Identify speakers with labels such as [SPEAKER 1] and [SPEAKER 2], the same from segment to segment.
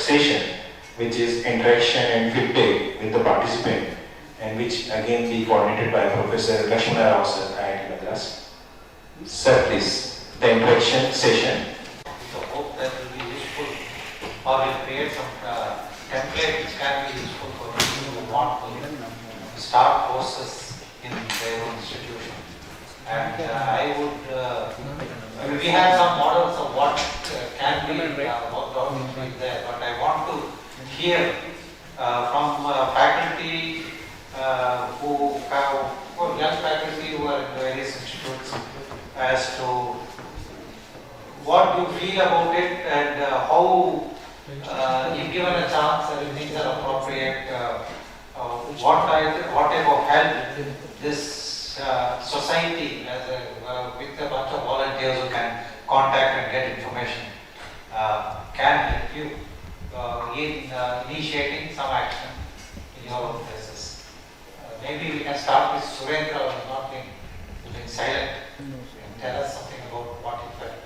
[SPEAKER 1] session, which is interaction and feedback with the participant, and which again be coordinated by Professor Lakhsmana sir, IIT Madras. Sir, please, the interaction session.
[SPEAKER 2] So hope that will be useful, or will create some template which can be useful for people who want to start courses in their own institution. And I would, we have some models of what can be worked out there, but I want to hear from faculty who have, young faculty who are in various institutes, as to what you feel about it and how, if given a chance and things are appropriate, what type of help this society as with a bunch of volunteers who can contact and get information can help you in initiating some action in your own places. Maybe we can start with Surendra, who has not been silent, and tell us something about what he felt.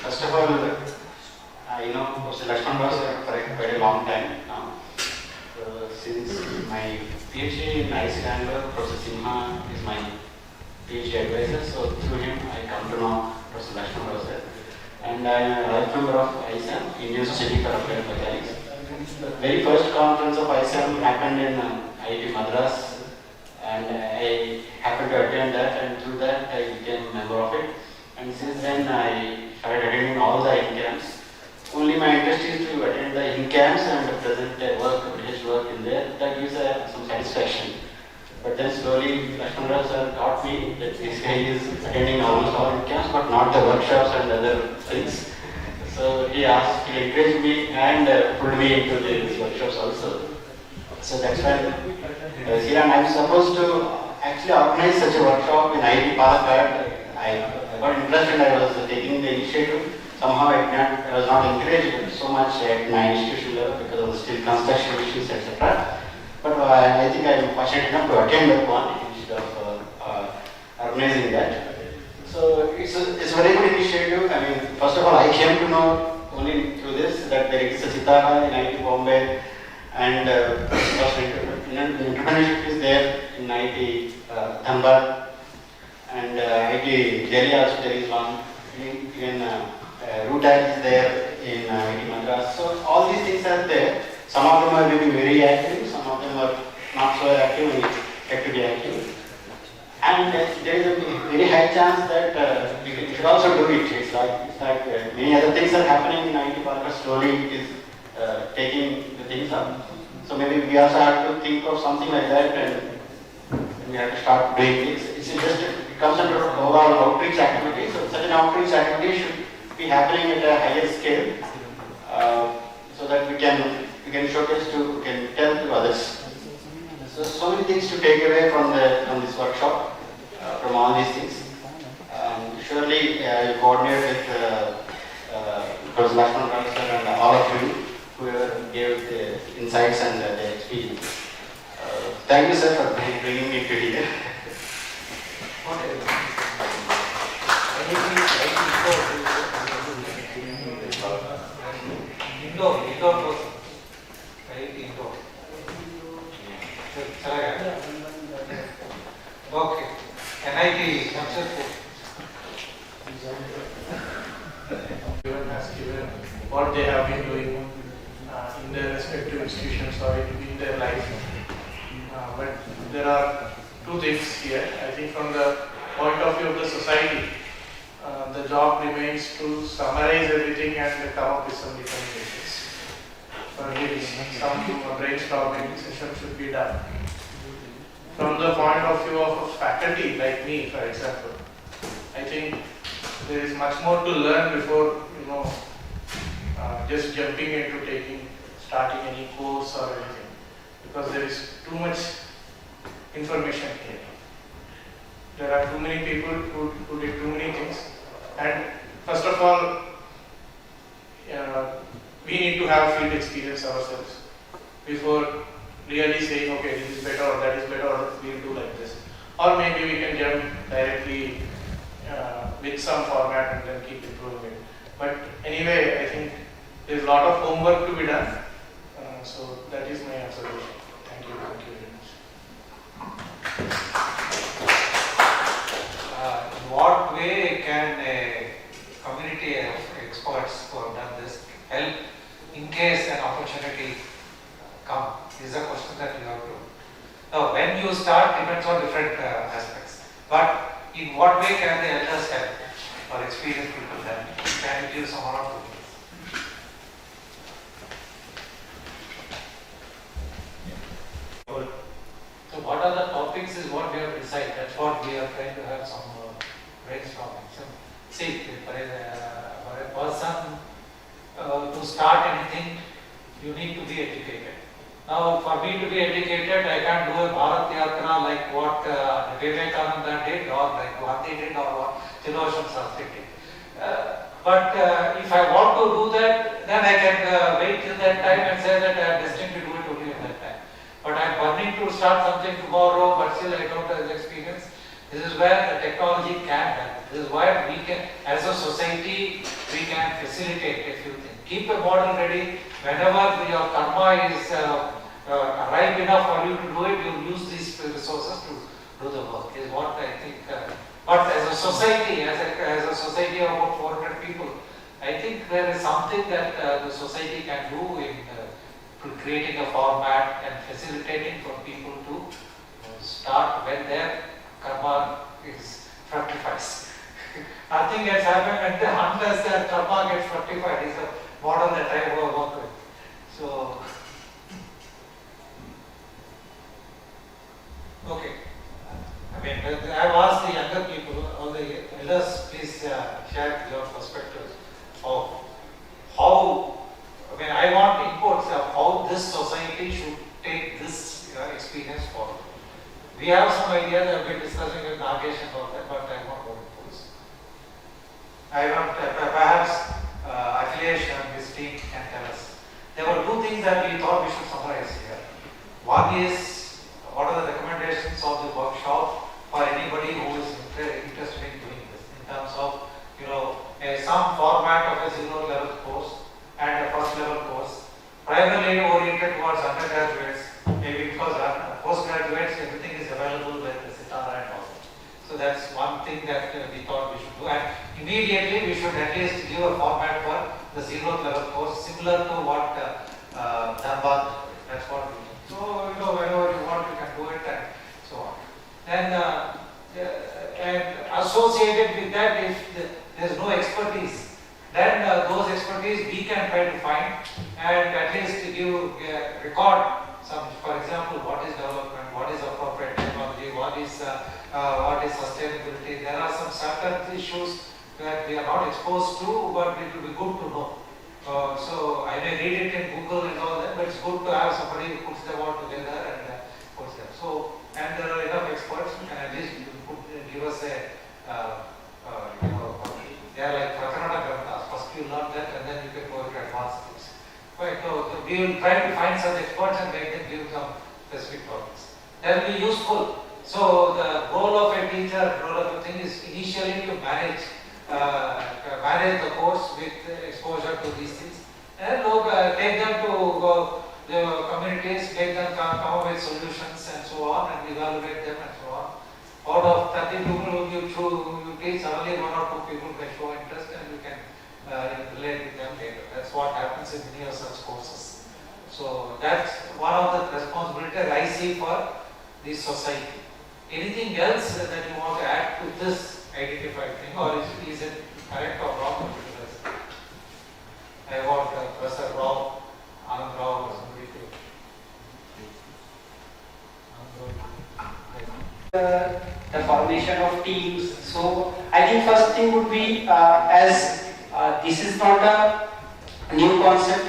[SPEAKER 3] First of all, I know Professor Lakhsmana for a very long time now. Since my PhD in Iceland, Professor Simha is my PhD advisor, so through him I come to know Professor Lakhsmana. And I am a life member of ISAM, Indian Society for Applied Mechanics. The very first conference of ISAM happened in IIT Madras, and I happened to attend that, and through that I became a member of it. And since then I started attending all the in-camps. Only my interest is to attend the in-camps and present research work in there. That gives some satisfaction. But then slowly Lakhsmana sir taught me that this guy is attending almost all in-camps, but not the workshops and other things. So he encouraged me and pulled me into these workshops also. So that's why I'm supposed to actually organize such a workshop in IIT Palakkad. I got interested, I was taking the initiative. Somehow I was not encouraged so much at my institution level because of the still construction issues, etc. But I think I am fortunate enough to attend that one instead of organizing that. So it's a very good initiative. I mean, first of all, I came to know only through this that there is a Sitara in IIT Bombay, and entrepreneurship is there in IIT Dhanbad, and IIT Delhi also there is one. Even Rootag is there in IIT Madras. So all these things are there. Some of them are maybe very active, some of them are not so active and expect to be active. And there is a very high chance that we should also do it. It's like many other things are happening in IIT Palakkad. Slowly it is taking the things up. So maybe we also have to think of something like that, and we have to start doing things. It comes under overall outreach activity. So such an outreach activity should be happening at a higher scale, so that we can showcase we can tell to others. So many things to take away from this workshop, from all these things. Surely you coordinate with Professor Lakhsmana and all of you who gave the insights and the experience. Thank you, sir, for bringing me to here.
[SPEAKER 2] Indoor person. Indoor. Okay. NIT successful.
[SPEAKER 4] Everyone has given what they have been doing in their respective institutions or in their life. But there are two things here. I think from the point of view of the society, the job remains to summarize everything and come up with some recommendations. Some brainstorming session should be done. From the point of view of a faculty like me, for example, I think there is much more to learn before just jumping into starting any course or anything, because there is too much information here. There are too many people who did too many things, and first of all, we need to have field experience ourselves before really saying, okay, this is better or that is better or we'll do like this. Or maybe we can jump directly with some format and then keep improving it. But anyway, I think there's a lot of homework to be done. So that is my observation. Thank you very much.
[SPEAKER 2] In what way can a community of experts who have done this help in case an opportunity comes? This is a question that you have to. Now, when you start depends on different aspects. But in what way can the elders help or experienced people help? Can you give some one or two things? So what are the topics is what we have decided. That's what we are trying to have some brainstorming. So, see, for a person to start anything, you need to be educated. Now, for me to be educated, I can't do a Bharat Yatra like what Vivekananda did, or like Gandhi did, or what Chiloshan Sastri did. But if I want to do that, then I can wait till that time and say that I am destined to do it only at that time. But I am burning to start something tomorrow, but still I don't have the experience. This is where the technology can help. This is why we can, as a society, we can facilitate a few things. Keep a model ready. Whenever your karma is ripe enough for you to do it, you will use these resources to do the work, is what I think. But as a society, as a society of about 400 people, I think there is something that the society can do in creating a format and facilitating for people to start when their karma is fructifies. Nothing gets happened unless their karma gets fructified. Is a model that I work with. So, okay. I mean, I've asked the younger people, all the elders, please share your perspectives of how. I mean, I want inputs of how this society should take this experience forward. We have some ideas. I've been discussing with Nagesh and all that, but I want more inputs. I want perhaps affiliation, his team can tell us. There were two things that we thought we should summarize here. One is, what are the recommendations of the workshop for anybody who is interested in doing this, in terms of, some format of a 0 level course and a first level course, primarily oriented towards undergraduates, maybe because postgraduates, everything is available with the Sitara and all that. So that's one thing that we thought we should do, and immediately we should at least give a format for the 0th level course, similar to what Dhanbad, that's what we do. So, whenever you want, you can do it and so on. Then, and associated with that, if there is no expertise, then those expertise we can try to find and at least give record some, for example, what is development, what is appropriate technology, what is sustainability. There are some certain issues that we are not exposed to, but it will be good to know. So I may read it in Google and all that, but it's good to have somebody who puts them all together and puts them. So, and there are enough experts who can at least give us a, they are like Prakarana Granthas. First you learn that and then you can go to advanced things. Right, so we will try to find such experts and make them give some specific topics. That will be useful. So the role of a teacher, role of a thing is initially to manage the course with exposure to these things, and take them to the communities, make them come up with solutions and so on, and evaluate them and so on. Out of 30 people who you teach, only 1 or 2 people can show interest, and you can relate with them later. That's what happens in many of such courses. So that's one of the responsibilities I see for this society. Anything else that you want to add to this identified thing, or is it correct or wrong? I want Professor Rao, Anand Rao, or somebody to.
[SPEAKER 5] The formation of teams. So I think first thing would be as this is not a new concept,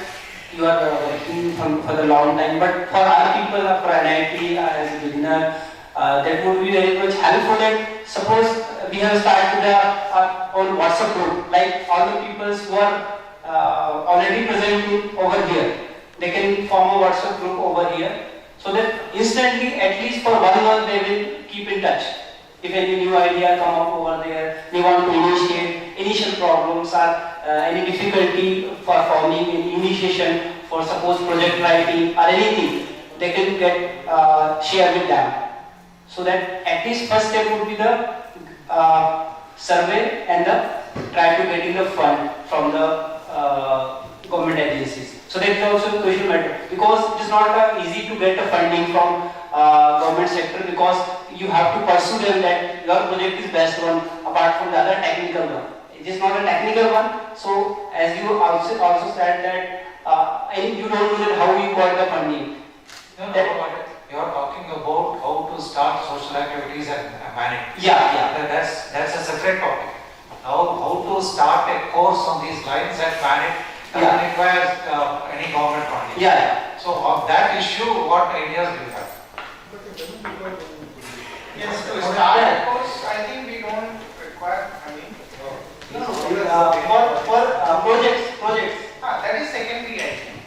[SPEAKER 5] you are working for the long time, but for our people, for NIT as a beginner, that would be very much helpful. And suppose we have started our own WhatsApp group, like all the people who are already present over here, they can form a WhatsApp group over here. So that instantly, at least for 1 month, they will keep in touch. If any new idea come up over there, they want to initiate initial problems or any difficulty for forming any initiation for suppose project writing or anything, they can get share with them. So that at least first step would be the survey and the try to getting the fund from the government agencies. So that is also a crucial matter because it is not easy to get a funding from government sector because you have to pursue them that your project is best one apart from the other technical one. It is not a technical one. So as you also said that you don't know that how you got the funding.
[SPEAKER 2] You are talking about how to start social activities and manage.
[SPEAKER 5] Yeah.
[SPEAKER 2] That's a separate topic. How to start a course on these lines and manage doesn't require any government funding.
[SPEAKER 5] Yeah.
[SPEAKER 2] So on that issue, what ideas do you have?
[SPEAKER 4] Yes, to start a course, I think we don't require funding.
[SPEAKER 5] For projects.
[SPEAKER 4] That is secondary, I think.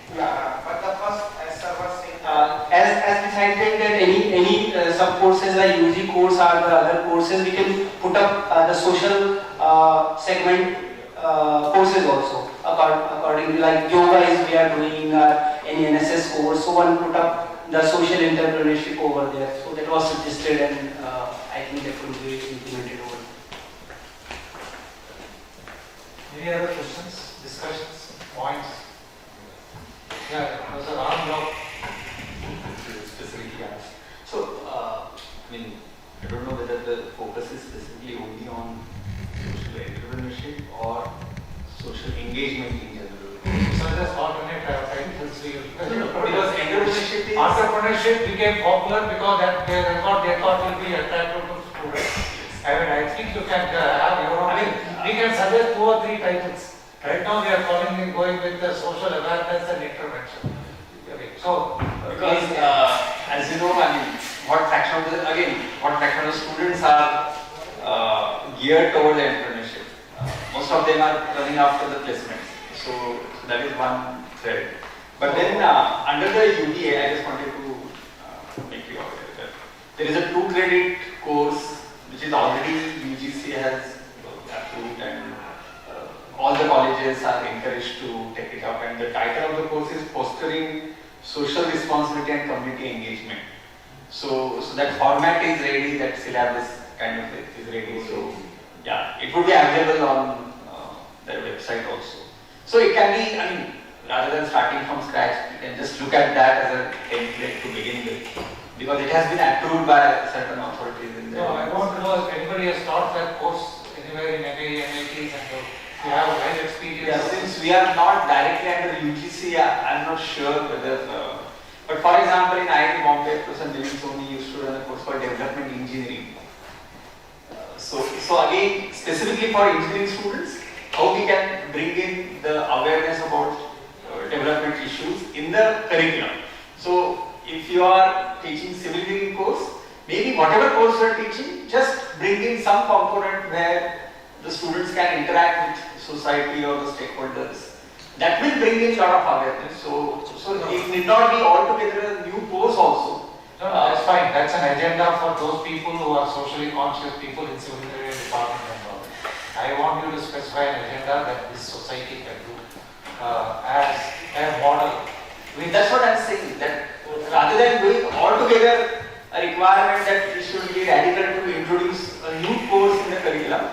[SPEAKER 4] But the first, as sir was saying,
[SPEAKER 5] As decided that any sub courses like UG course or the other courses, we can put up the social segment courses also. Accordingly, like yoga is we are doing any NSS course, so one put up the social entrepreneurship over there. So that was suggested and I think that could be implemented over.
[SPEAKER 2] Any other questions, discussions, points? Yeah, Professor Ram,
[SPEAKER 3] Specifically asked. So, I don't know whether the focus is specifically only on social entrepreneurship or social engagement in general.
[SPEAKER 2] so just alternate titles
[SPEAKER 3] Because
[SPEAKER 2] entrepreneurship became popular because they thought will be attractive to students. I think you can have your own. We can suggest 2 or 3 titles. Right now we are going with the social awareness and intervention. So
[SPEAKER 3] because as you know, what fraction of the students are geared towards entrepreneurship. Most of them are running after the placements. So that is one thread. But then under the UDA, I just wanted to make you aware that there is a 2-credit course which is already UGC has approved and all the colleges are encouraged to take it up, and the title of the course is Fostering Social Responsibility and Community Engagement. So that format is ready, that syllabus kind of is ready. So yeah, it would be available on their website also. So it can be, rather than starting from scratch, you can just look at that as a template to begin with, because it has been approved by certain authorities in there.
[SPEAKER 2] No, I want to know if anybody has taught that course anywhere in MA, MITs and so. You have a life experience.
[SPEAKER 3] Yeah, since we are not directly under UGC, I'm not sure whether. But for example, in IIT Bombay, Professor Nilin Soni used to run a course called Development Engineering. So again, specifically for engineering students, how we can bring in the awareness about development issues in the curriculum. So if you are teaching civil engineering course, maybe whatever course you are teaching, just bring in some component where the students can interact with society or the stakeholders. That will bring in a lot of awareness. So it need not be altogether a new course also.
[SPEAKER 2] No, that's fine. That's an agenda for those people who are socially conscious people in civil engineering department and all. I want you to specify an agenda that this society can do as a model.
[SPEAKER 3] That's what I'm saying, that rather than doing altogether a requirement that it should be radical to introduce a new course in the curriculum,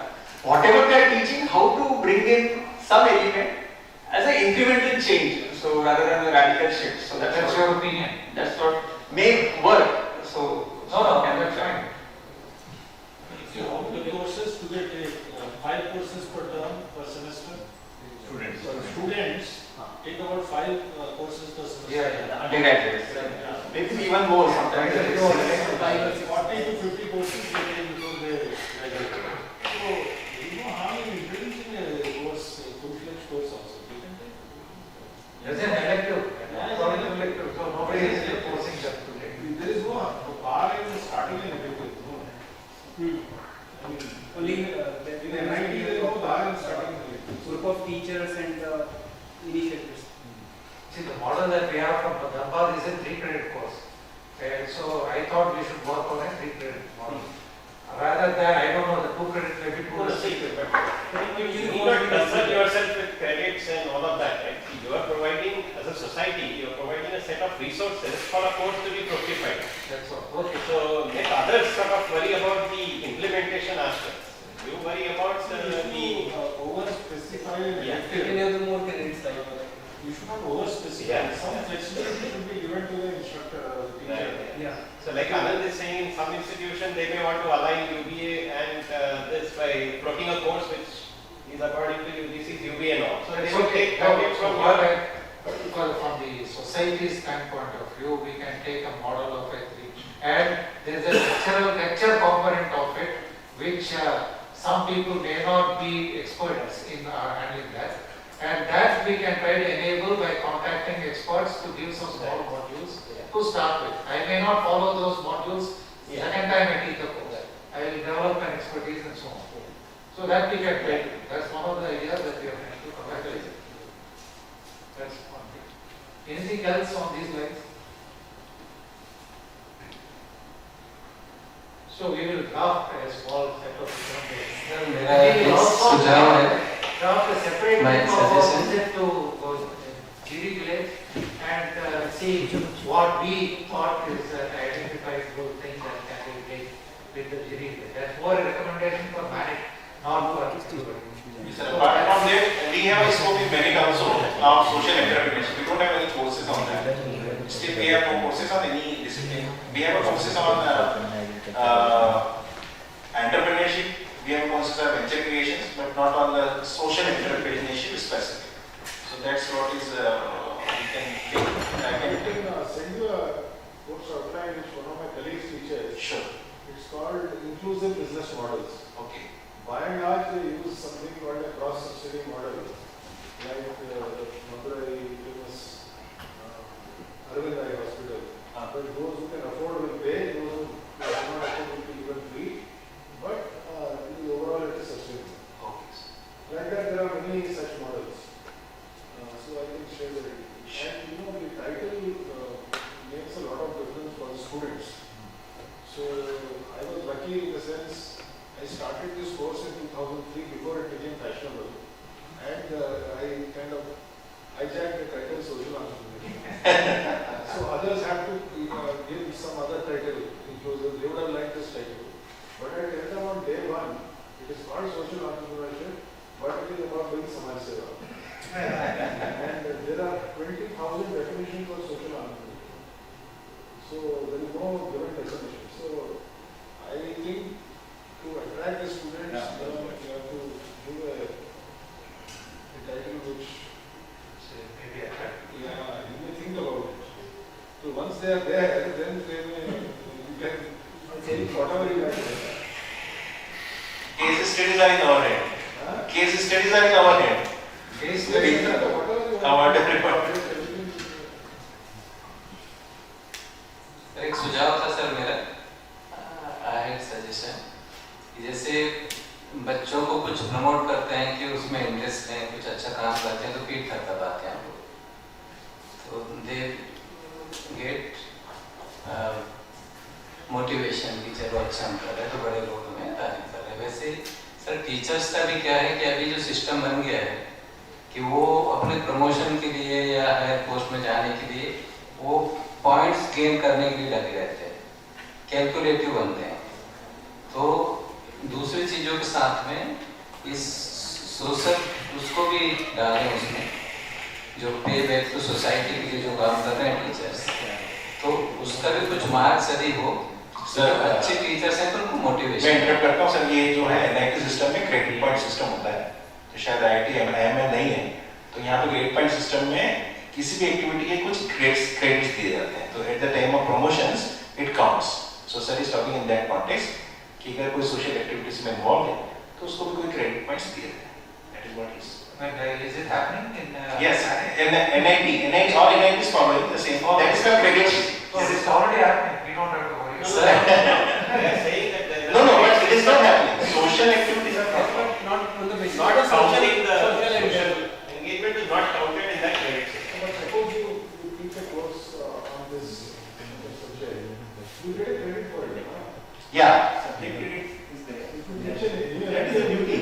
[SPEAKER 3] whatever we are teaching, how to bring in some element as an incremental change, so rather than a radical shift. So that's
[SPEAKER 2] your opinion.
[SPEAKER 3] That's what may work. So
[SPEAKER 2] that's fine.
[SPEAKER 6] If you have the courses, do they take 5 courses per term per semester? Students take about 5 courses per semester.
[SPEAKER 3] Undergraduates. Maybe even more sometimes.
[SPEAKER 6] 40 to 50 courses they take because they graduate. So how you introducing a course, a full-fledged course also? You can take.
[SPEAKER 2] As an elective. So nobody is forcing them to take.
[SPEAKER 6] There is no bar in starting an elective.
[SPEAKER 5] Only
[SPEAKER 6] In MIT there is no bar in starting an elective.
[SPEAKER 5] group of teachers and initiators.
[SPEAKER 2] See, the model that we have from Dhambal is a 3-credit course. I thought we should work on a 3 credit model. Rather than, I don't know, the 2 credit maybe 2
[SPEAKER 6] No,
[SPEAKER 2] or
[SPEAKER 6] see,
[SPEAKER 2] 3.
[SPEAKER 6] but you need not concern yourself with credits and all of that, right? See, you are providing, as a society, you are providing a set of resources for a course to be fructified.
[SPEAKER 2] That's all. Okay.
[SPEAKER 6] So let others sort of worry about the implementation aspects. You worry about the
[SPEAKER 7] over specify an
[SPEAKER 6] Yeah.
[SPEAKER 7] elective. You should not over specify.
[SPEAKER 6] Yeah.
[SPEAKER 7] Some flexibility should be given to the instructor, teacher.
[SPEAKER 6] Right.
[SPEAKER 2] Yeah.
[SPEAKER 6] So like Anand is saying, in some institution they may want to align UBA and this by plotting a course which is according to UGC's UBA and all. So they will take it from
[SPEAKER 2] what
[SPEAKER 6] your
[SPEAKER 2] from the society standpoint of view, we can take a model of a 3. And there is a lecture component of it, which some people may not be experts in handling that. And that we can try to enable by contacting experts to give some small modules to start with. I may not follow those modules second time I teach the course. I will develop an expertise and so on. So that we can try to do. That's one of the ideas that we are trying to come. That's one thing. Anything else on these lines? So we will draft a small set of examples.
[SPEAKER 5] मेरा एक सुझाव है,
[SPEAKER 2] Draft a separate
[SPEAKER 5] My
[SPEAKER 2] map of
[SPEAKER 5] suggestion.
[SPEAKER 2] visit to Giri village and see what we thought is an identifiable thing that can be made with the Giri village. That's more a recommendation for management, not for everybody.
[SPEAKER 1] Apart from that, we have a scope in merit also of social entrepreneurship. We don't have any courses on that. Still, we have no courses on any discipline. We have courses on entrepreneurship. We have courses on venture creations, but not on the social entrepreneurship specific. So that's what is we can take. I
[SPEAKER 7] I
[SPEAKER 1] can
[SPEAKER 7] can send you a course outline which one of my colleagues teaches.
[SPEAKER 1] sure.
[SPEAKER 7] It's called inclusive business models.
[SPEAKER 1] Okay.
[SPEAKER 7] By and large, they use something called a cross-subsidy model, like Madras famous Arvind Eye Hospital. But those who can afford will pay, those who cannot afford will be given free. But overall, it is sustainable.
[SPEAKER 1] Okay.
[SPEAKER 7] Like that, there are many such models. So I can share the idea. And the title makes a lot of difference for the students. So I was lucky in the sense I started this course in 2003 before it became fashionable, and I kind of hijacked the title social entrepreneurship. So others have to give some other title, inclusive. They would have liked this title. But I tell them on day one, it is called social entrepreneurship, but it is about doing samaj seva. And there are 20,000 definitions for social entrepreneurship. So there is no given definition. So I think to attract the students, you have to do a title which,
[SPEAKER 2] Maybe attractive.
[SPEAKER 7] you may think about it. So once they are there, then they may, you can take whatever you like.
[SPEAKER 1] Case studies are in our hand.
[SPEAKER 7] Huh?
[SPEAKER 1] Case studies are in our hand.
[SPEAKER 2] Case
[SPEAKER 7] Whatever
[SPEAKER 2] studies are
[SPEAKER 7] you
[SPEAKER 1] Our
[SPEAKER 7] want.
[SPEAKER 1] department.
[SPEAKER 8] एक सुझाव था sir मेरा, I had suggestion कि जैसे बच्चों को कुछ promote करते हैं कि उसमें इंटरेस्ट है, कुछ अच्छा काम करते हैं तो पीठ थपथपाते हैं हम लोग, तो दे गेट मोटिवेशन कि चलो अच्छा हम कर रहे हैं तो बड़े लोग हमें तारीफ कर रहे हैं। वैसे सर टीचर्स का भी क्या है कि अभी जो सिस्टम बन गया है कि वो अपने प्रमोशन के लिए या हायर पोस्ट में जाने के लिए वो पॉइंट्स गेन करने के लिए लगे रहते हैं, कैलकुलेटिव बनते हैं। तो दूसरी चीज़ों के साथ में इस सोशल उसको भी डालें उसमें, जो पे बैक टू सोसाइटी के लिए जो काम कर रहे हैं टीचर्स, तो उसका भी कुछ मार्क्स यदि हो,
[SPEAKER 1] सर
[SPEAKER 8] अच्छे टीचर्स हैं तो उनको
[SPEAKER 1] मैं
[SPEAKER 8] मोटिवेशन।
[SPEAKER 1] इंटरप्ट करता हूँ सर, ये जो है एनआईटी सिस्टम में क्रेडिट पॉइंट सिस्टम होता है, तो शायद आईआईटी एमए नहीं है, तो यहाँ पे क्रेडिट पॉइंट सिस्टम में किसी भी एक्टिविटी के कुछ क्रेडिट्स दिए जाते हैं, तो at the time of promotions it counts. So sir is talking in that context कि अगर कोई सोशल एक्टिविटीज में इन्वॉल्व है तो उसको भी कोई क्रेडिट पॉइंट्स दिए जाते हैं। That is what is
[SPEAKER 2] is it happening in
[SPEAKER 1] yes NIT all NITs following the same, that is the credit.
[SPEAKER 2] So it is already happening, we don't have to worry.
[SPEAKER 1] Sir,
[SPEAKER 6] They are saying that there is
[SPEAKER 1] no but it is not happening, social activities are happening.
[SPEAKER 6] not counted in the social engagement is not counted in that credit system.
[SPEAKER 7] But suppose you teach a course on this subject, You get a credit for it.
[SPEAKER 1] Yeah,
[SPEAKER 6] Subject credit is there.
[SPEAKER 7] If you mention it,
[SPEAKER 6] That is a duty.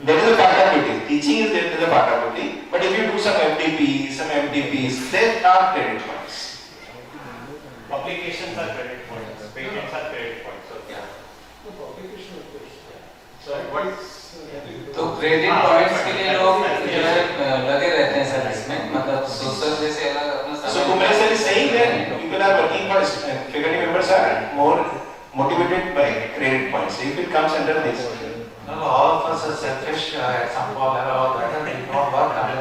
[SPEAKER 1] that is a part of duty. Teaching is there, is a part of duty. But if you do some FDP, some MDPs, there are credit points.
[SPEAKER 6] Publications are credit points, patents are credit points. So, yeah.
[SPEAKER 7] the publication of course.
[SPEAKER 6] So what
[SPEAKER 8] तो credit points के लिए लोग जो है लगे रहते हैं sir इसमें, मतलब सोशल जैसे अलग अपना
[SPEAKER 1] So Kumar sir is saying that people are working for faculty members are more motivated by credit points. If it comes under this.
[SPEAKER 2] No, all of us are selfish at some point level, whether we don't work on it.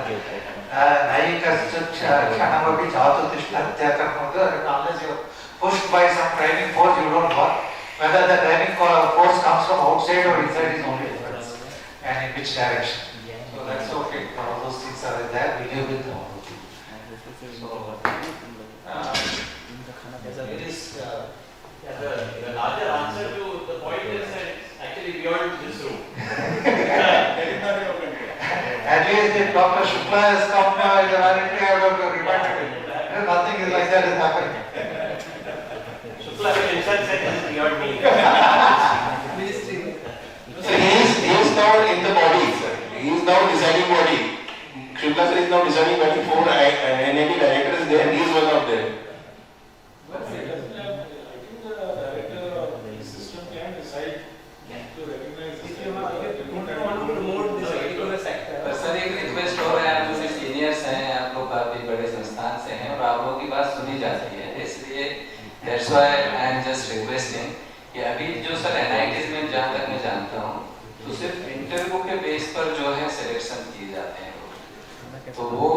[SPEAKER 2] Kshanamabhi jatu tishthatya karmatu, unless you're pushed by some training course, you don't work. Whether the training course comes from outside or inside is only difference. And in which direction. So that's okay. All those things are there. We live with them. So,
[SPEAKER 6] it is the larger answer to the point is that it's actually beyond this room. That is not your control.
[SPEAKER 2] at least if Dr. Shukla has come in the vanity, I have to remind him. Nothing is like that is happening.
[SPEAKER 6] Shukla will himself say this is beyond me.
[SPEAKER 1] So he is now in the body, sir. He is now deciding body. Shukla sir is now deciding body. 4 NAD directors there. He is one of them.
[SPEAKER 7] But it doesn't have, I think the director of the system can decide to recognize this.
[SPEAKER 5] If you want to promote this particular sector.
[SPEAKER 8] पर sir एक request हो रहा है, आप जैसे seniors हैं, आप लोग काफी बड़े संस्थान से हैं और आप लोगों की बात सुनी जाती है, इसलिए that's why I am just requesting कि अभी जो सर NITs में जहाँ तक मैं जानता हूँ तो सिर्फ इंटरव्यू के बेस पर जो है सिलेक्शन किए जाते हैं लोग, तो वो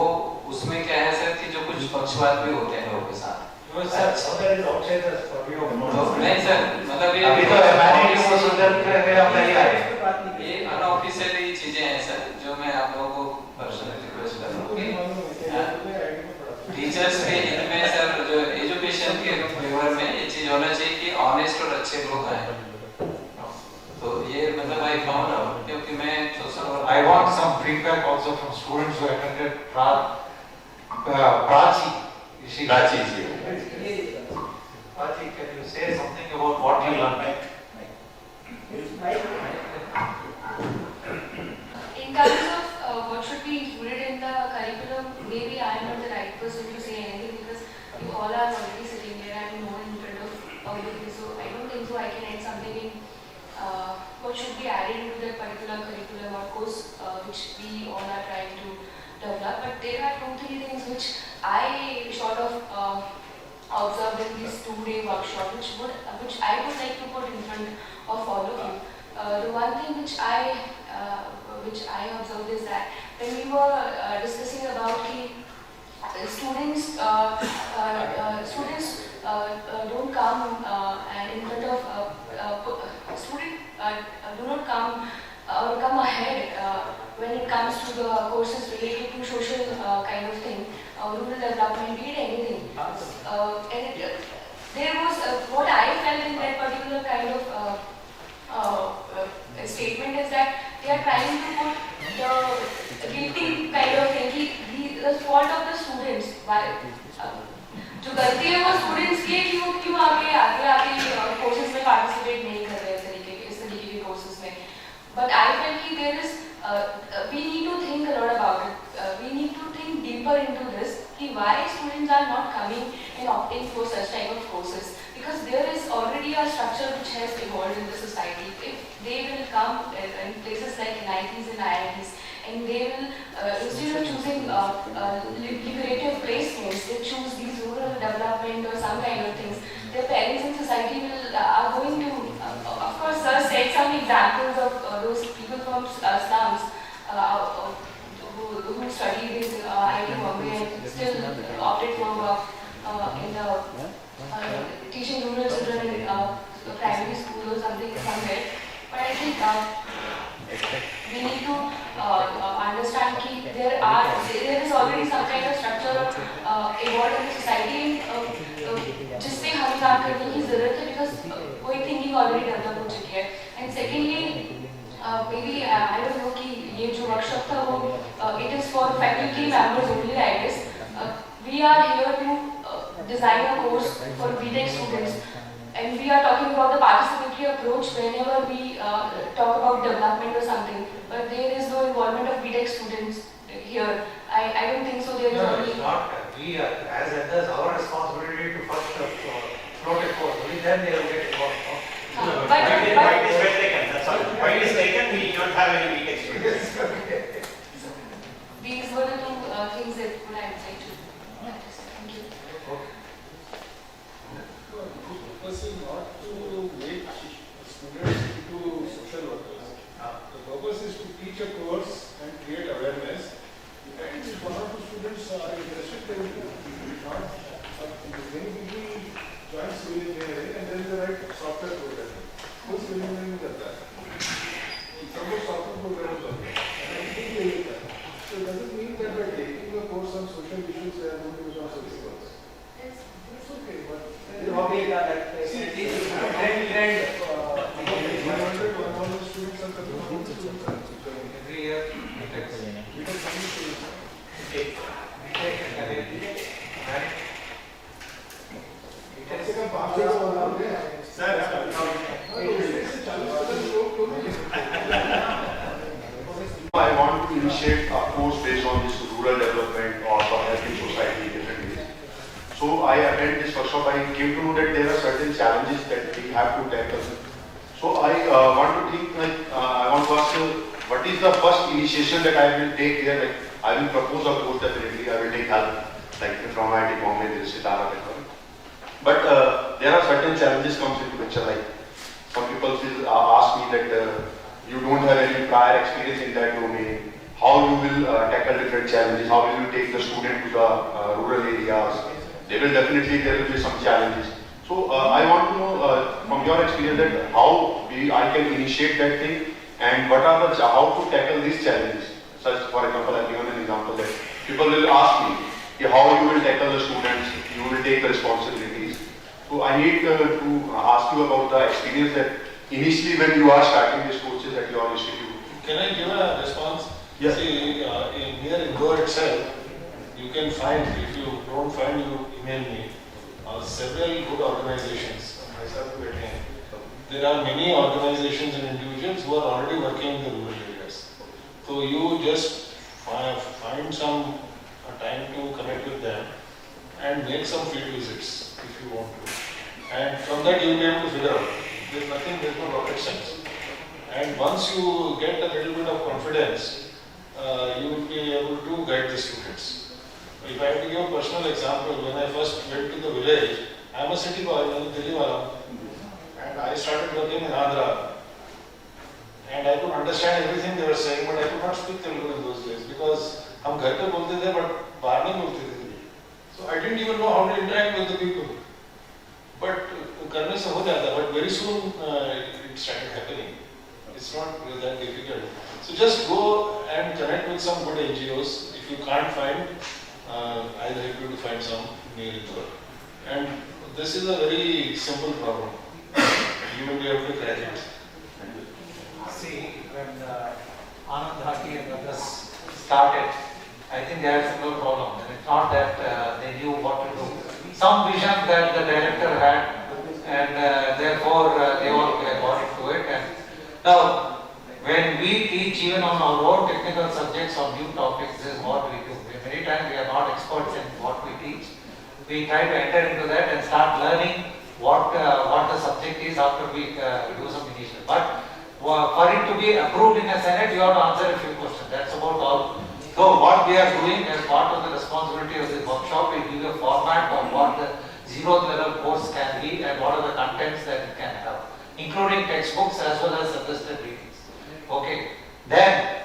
[SPEAKER 8] उसमें क्या है सर कि जो कुछ पक्षपात भी होते हैं लोगों के साथ।
[SPEAKER 2] No, sir, that is outside the purview of
[SPEAKER 8] नहीं सर, मतलब ये
[SPEAKER 2] अभी तो humanity को सुधर के वे अपना
[SPEAKER 8] ये अनऑफिशियली चीजें हैं सर, जो मैं आप लोगों को पर्सनली रिक्वेस्ट कर रहा हूँ टीचर्स के हित में सर, जो एजुकेशन के फेवर में ये चीज होना चाहिए कि ऑनेस्ट और अच्छे लोग आए, तो ये मतलब आई फाउंड आउट, क्योंकि मैं social
[SPEAKER 2] I want some feedback also from students who attended Prachi.
[SPEAKER 1] Prachi is here.
[SPEAKER 2] Prachi, can you say something about what you learned?
[SPEAKER 9] In terms of what should be included in the curriculum, maybe I am not the right person to say anything because you all are already sitting there and more in front of all of you. So I don't think so I can add something in what should be added into that particular curriculum or course which we all are trying to develop. But there are 2-3 things which I sort of observed in this 2-day workshop, which I would like to put in front of all of you. The one thing which I observed is that when we were discussing about the students don't come and in front of student do not come or come ahead when it comes to the courses related to social kind of thing, rural development, be it anything. And there was what I felt in that particular kind of statement is that they are trying to put the guilty kind of thing, the fault of the students. जो गलती है वो students की है कि वो क्यों आगे कोर्सेज में पार्टिसिपेट नहीं कर रहे इस तरीके के कोर्सेज में. But I felt कि there is we need to think a lot about it. We need to think deeper into this कि why students are not coming and opting for such type of courses, because there is already a structure which has evolved in the society. If they will come in places like IITs and IITs and they will instead of choosing lucrative placements, they choose these rural development or some kind of things. Their parents and society are going to, of course, sir said some examples of those people from slums who studied in IIT Bombay and still opted for work in teaching rural children in primary school or something somewhere. But I think we need to understand that there is already some kind of structure evolved in the society जिससे हमें काम करने की जरूरत है, because कोई thinking already develop हो चुकी है. And secondly, maybe I don't know कि ये जो workshop था वो it is for faculty members only, I guess. We are here to design a course for BTech students. and we are talking about the participatory approach whenever we talk about development or something, but there is no involvement of BTech students here. I don't think so. There is
[SPEAKER 2] No,
[SPEAKER 9] only.
[SPEAKER 2] it's not. We are, as elders, our responsibility to first float a course. Only then they will get involved. No?
[SPEAKER 9] But
[SPEAKER 6] White is well taken, that's all. White is taken, we don't have any weak experience.
[SPEAKER 9] these were the two things that I would like to practice. Thank you.
[SPEAKER 7] The purpose is not to make students into social workers. The purpose is to teach a course and create awareness. And if one or two students are interested, they will do. Not many people join civil engineering and then they write software programming. Who's civil engineering does that? Some of software programmers are there. And I think they will that. So it doesn't mean that by taking a course on social issues, they are going to become social workers. It's okay, but see, 100 students are coming, 100 students are coming.
[SPEAKER 2] Every year, we take
[SPEAKER 7] We can find students. कम से कम 5 जगह बना दे sir
[SPEAKER 10] I want to initiate a course based on this rural development or for helping society in different ways. So I attended this workshop. I came to know that there are certain challenges that we have to tackle. So I want to think like I want to ask what is the first initiation that I will take here? Like I will propose a course definitely. I will take help like from IIT Bombay, there is Sitara. But there are certain challenges comes into picture. Like some people will ask me that you don't have any prior experience in that domain. How you will tackle different challenges? How will you take the student to the rural areas? There will be some challenges. So I want to know from your experience that how I can initiate that thing and what are the how to tackle these challenges. Such, for example, I've given an example that people will ask me how you will tackle the students, you will take the responsibilities. So I need to ask you about the experience that initially when you are starting these courses at your institute.
[SPEAKER 6] Can I give a response?
[SPEAKER 10] Yes.
[SPEAKER 6] See, here in Goa itself, you can find, if you don't find, you email me, several good organizations, myself to attend. There are many organizations and individuals who are already working in the rural areas. So you just find some time to connect with them and make some field visits if you want to. And from that you will be able to figure out. There's no rocket science. And once you get a little bit of confidence, you will be able to guide the students. If I have to give a personal example, when I first went to the village, I am a city boy, I am a Delhi wala, and I started working in Andhra. And I could understand everything they were saying, but I could not speak Telugu in those days because हम घर पे बोलते थे, but बाहर नहीं बोलते थे. So I didn't even know how to interact with the people. But करने से हो जाता, but very soon it started happening. It's not that difficult. So just go and connect with some good NGOs. If you can't find, I'll help you to find some near your. And this is a very simple problem. You will be able to crack it.
[SPEAKER 2] See, when Anand Haki and Madras started, I think they had similar problem. And it's not that they knew what to do. Some vision that the director had, and therefore they all got into it. And now, when we teach even on our own technical subjects or new topics, this is what we do. Many times we are not experts in what we teach. We try to enter into that and start learning what the subject is after we do some initial. But for it to be approved in a Senate, you have to answer a few questions. That's about all. So what we are doing as part of the responsibility of this workshop, we give a format of what the 0th level course can be and what are the contents that it can have, including textbooks as well as suggested readings. Okay. Then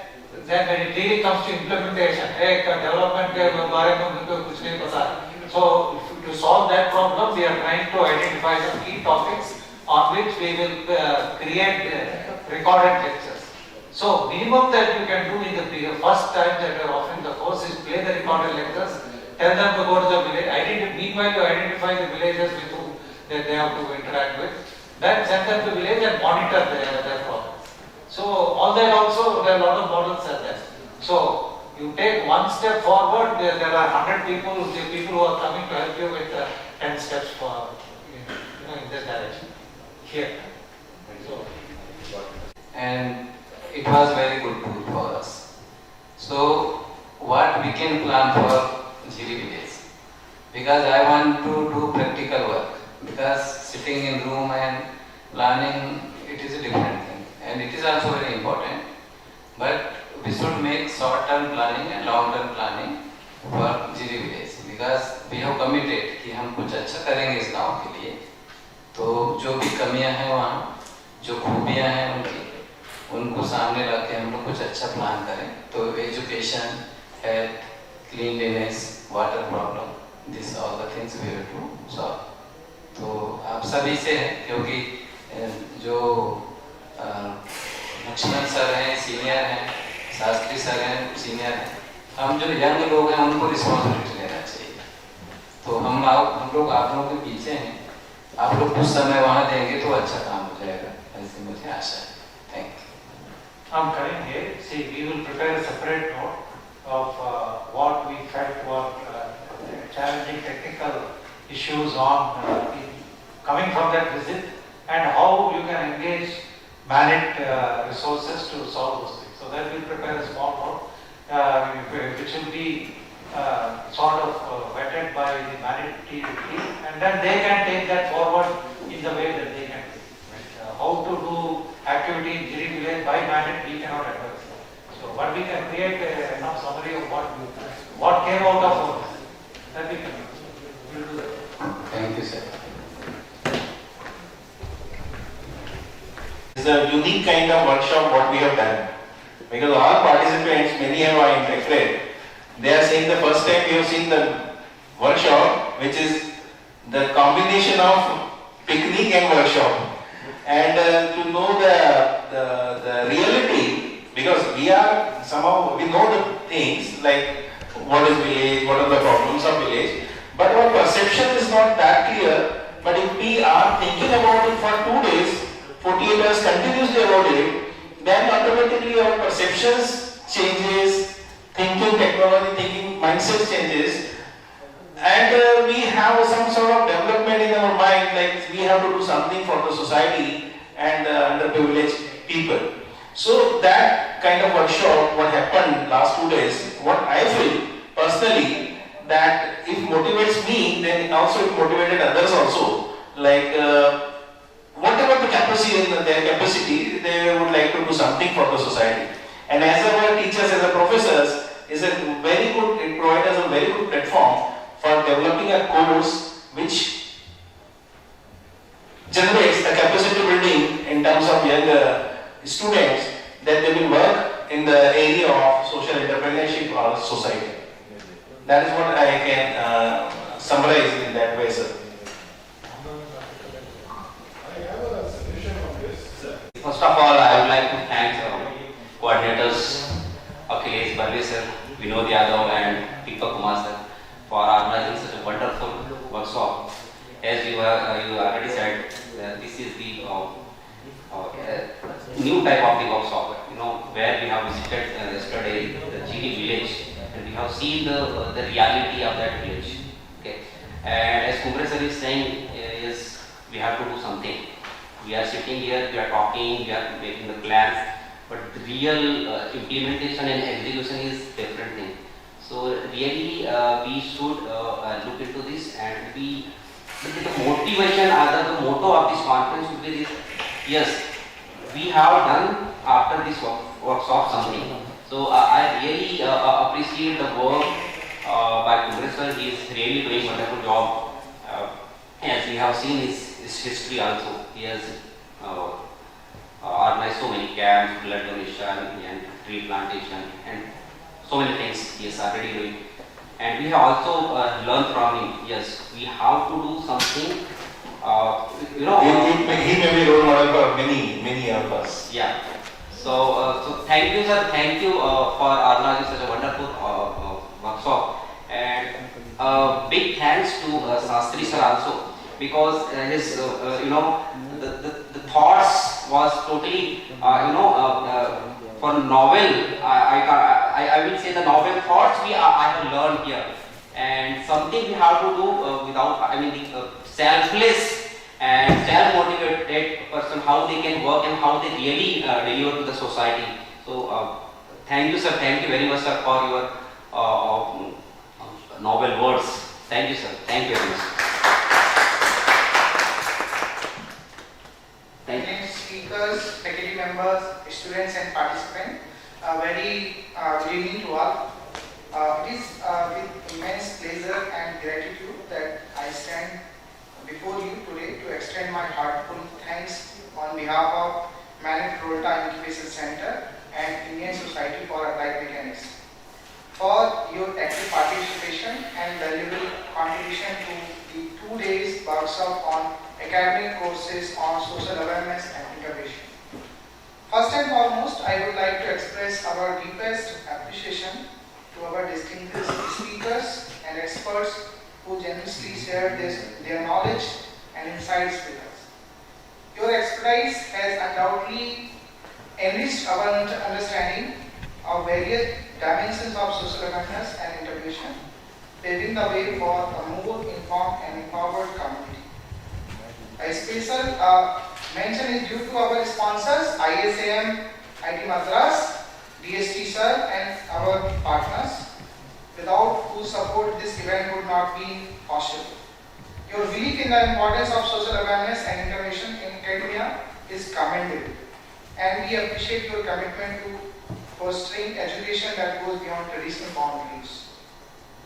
[SPEAKER 2] when it really comes to implementation, development के बारे में मुझे कुछ नहीं पता. So to solve that problem, we are trying to identify some key topics on which we will create recorded lectures. So minimum that you can do in the first time that you are offering the course is play the recorded lectures, tell them to go to the village. Meanwhile, you identify the villagers with whom they have to interact with. Then send them to village and monitor their progress. So all that also, there are a lot of models are there. So you take one step forward, there are 100 people who are coming to help you with 10 steps for in this direction. here. So,
[SPEAKER 8] And it was very good tool for us. So what we can plan for Giri village? Because I want to do practical work. Because sitting in room and planning, it is a different thing. And it is also very important. But we should make short-term planning and long-term planning for Giri village. Because we have committed कि हम कुछ अच्छा करेंगे इस गांव के लिए. तो जो भी कमियां हैं वहाँ, जो खूबियां हैं उनकी, उनको सामने ला के हम लोग कुछ अच्छा प्लान करें. तो education, health, cleanliness, water problem, this all the things we have to solve. तो आप सभी से है क्योंकि जो लक्ष्मण सर हैं सीनियर हैं, शास्त्री सर हैं सीनियर हैं, हम जो यंग लोग हैं उनको रिस्पॉन्सिबिलिटी लेना चाहिए. तो हम लोग आप लोगों के पीछे हैं. आप लोग कुछ समय वहाँ देंगे तो अच्छा काम हो जाएगा, ऐसी मुझे आशा है. Thank you.
[SPEAKER 2] हम करेंगे. See, we will prepare a separate note of what we felt were challenging technical issues on coming from that visit and how you can engage managed resources to solve those things. So that we'll prepare a small note which will be sort of vetted by the managed team, and then they can take that forward in the way that they can. How to do activity in Giri village by managed, we cannot advise. So, but we can create enough summary of what came out of all this. That we can we'll do that.
[SPEAKER 8] Thank you, sir.
[SPEAKER 1] It's a unique kind of workshop what we have done. Because all participants, many have interacted. They are saying the first time we have seen the workshop, which is the combination of picnic and workshop. And to know the reality, because we are somehow, we know the things like what is village, what are the problems of village, but our perception is not that clear. But if we are thinking about it for 2 days, 48 hours continuously about it, then automatically our perceptions changes, thinking technology, thinking mindset changes, and we have some sort of development in our mind, like we have to do something for the society and underprivileged people. So that kind of workshop, what happened last 2 days, what I feel personally, that it motivates me, then also it motivated others also. Like whatever the capacity in their capacity, they would like to do something for the society. And as our teachers, as our professors, is a very good, it provides us a very good platform for developing a course which generates a capacity building in terms of young students, that they will work in the area of social entrepreneurship or society. That is what I can summarize in that way, sir.
[SPEAKER 7] I have a suggestion on this.
[SPEAKER 3] First of all, I would like to thank coordinators Akhilesh Barve sir, Vinod Yadav and Deepak Kumar sir for organizing such a wonderful workshop. As you already said, this is the new type of the workshop, where we have visited yesterday the Giri village, and we have seen the reality of that village. Okay, and as Kumar sir is saying, is we have to do something. We are sitting here, we are talking, we are making the plans, but the real implementation and execution is different thing. So really, we should look into this, and the motivation or the motto of this conference should be this: yes, we have done after this workshop something. So I really appreciate the work by Kumar sir. He is really doing a wonderful job. As we have seen his history also, he has organized so many camps, blood donation and tree plantation and so many things he is already doing. And we have also learned from him, yes, we have to do something,
[SPEAKER 1] He may be role model for many of us.
[SPEAKER 3] Yeah. So thank you sir, thank you for organizing such a wonderful workshop. And big thanks to Shastri sir also, because his the thoughts was totally for novel. I will say the novel thoughts I have learned here, and something we have to do without, selfless and self-motivated
[SPEAKER 5] that person, how they can work and how they really deliver to the society. So thank you, sir. Thank you very much, sir, for your noble words. Thank you, sir. Thank you very much. Thank you.
[SPEAKER 11] Speakers, faculty members, students and participants, very good evening to all. It is with immense pleasure and gratitude that I stand before you today to extend my heartfelt thanks on behalf of Manit Rolta Incubation Center and Indian Society for Applied Mechanics for your active participation and valuable contribution to the 2 days workshop on academic courses on social awareness and integration. First and foremost, I would like to express our deepest appreciation to our distinguished speakers and experts who generously shared their knowledge and insights with us. Your expertise has undoubtedly enriched our understanding of various dimensions of social awareness and integration, paving the way for a more informed and empowered community. A special mention is due to our sponsors, ISAM, IIT Madras, DST sir and our partners, without whose support this event would not be possible. Your belief in the importance of social awareness and integration in academia is commendable, and we appreciate your commitment to fostering education that goes beyond traditional boundaries.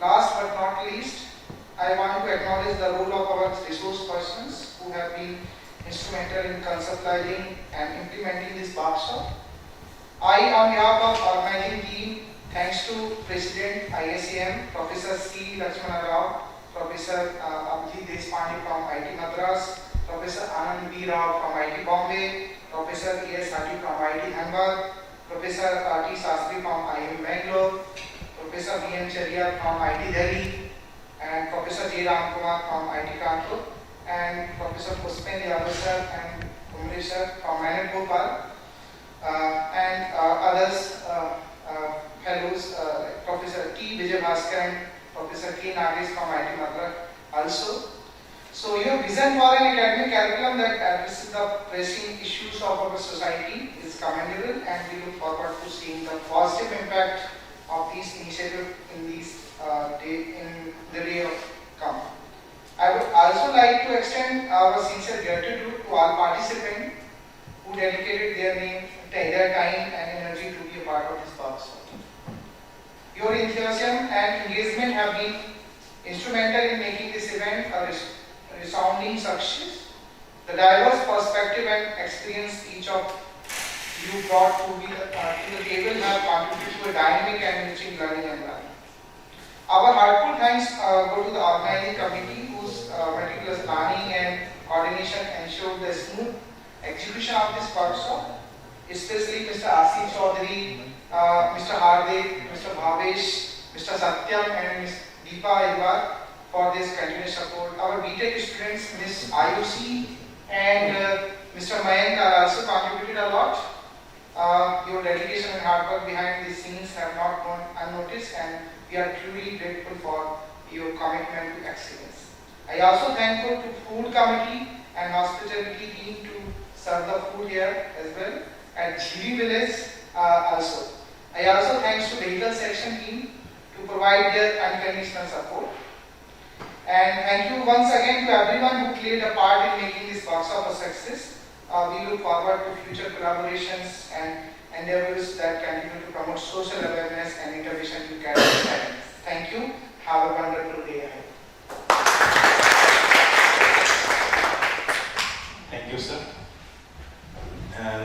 [SPEAKER 11] Last but not least, I want to acknowledge the role of our resource persons who have been instrumental in conceptualizing and implementing this workshop. I, on behalf of organizing team, thanks to President ISAM, Professor C. Lakhsmana, Professor Abhijit Deshpande from IIT Madras, Professor Anand B. Rao from IIT Bombay, Professor E.S. Hati from IIT Dhanbad, Professor R.T. Sastry from IIM Bangalore, Professor B.M. Charya from IIT Delhi, and Professor J. Ram Kumar from IIT Kanpur, and Professor Pushpen Yadav sir and Kumar sir from Manit Bhopal, and others, fellows like Professor T. Vijay Bhaskar and Professor K. Nagesh from IIT Madras also. So your vision for an academic curriculum that addresses the pressing issues of our society is commendable, and we look forward to seeing the positive impact of these initiatives in the day of come. I would also like to extend our sincere gratitude to all participants who dedicated their time and energy to be a part of this workshop. Your enthusiasm and engagement have been instrumental in making this event a resounding success. The diverse perspective and experience each of you brought to the table have contributed to a dynamic and enriching learning environment. Our heartfelt thanks go to the organizing committee whose meticulous planning and coordination ensured the smooth execution of this workshop, especially Mr. Asif Chaudhary, Mr. Hardik, Mr. Bhavesh, Mr. Satyam and Ms. Deepa Aybar for this continuous support. Our BTech students, Ms. IOC and Mr. Mayank are also contributed a lot. Your dedication and hard work behind these scenes have not gone unnoticed, and we are truly grateful for your commitment to excellence. I also thankful to food committee and hospitality team to serve the food here as well at GV Village also. I also thanks to vehicle section team to provide their unconditional support. And thank you once again to everyone who played a part in making this workshop a success. We look forward to future collaborations and endeavors that continue to promote social awareness and integration to academic settings. Thank you. Have a wonderful day ahead.
[SPEAKER 1] Thank you, sir.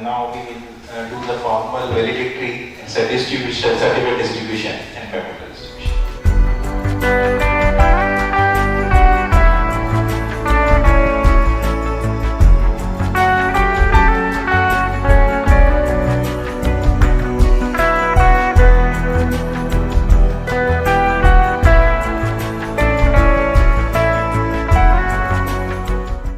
[SPEAKER 1] Now we will do the formal valedictory and certificate distribution and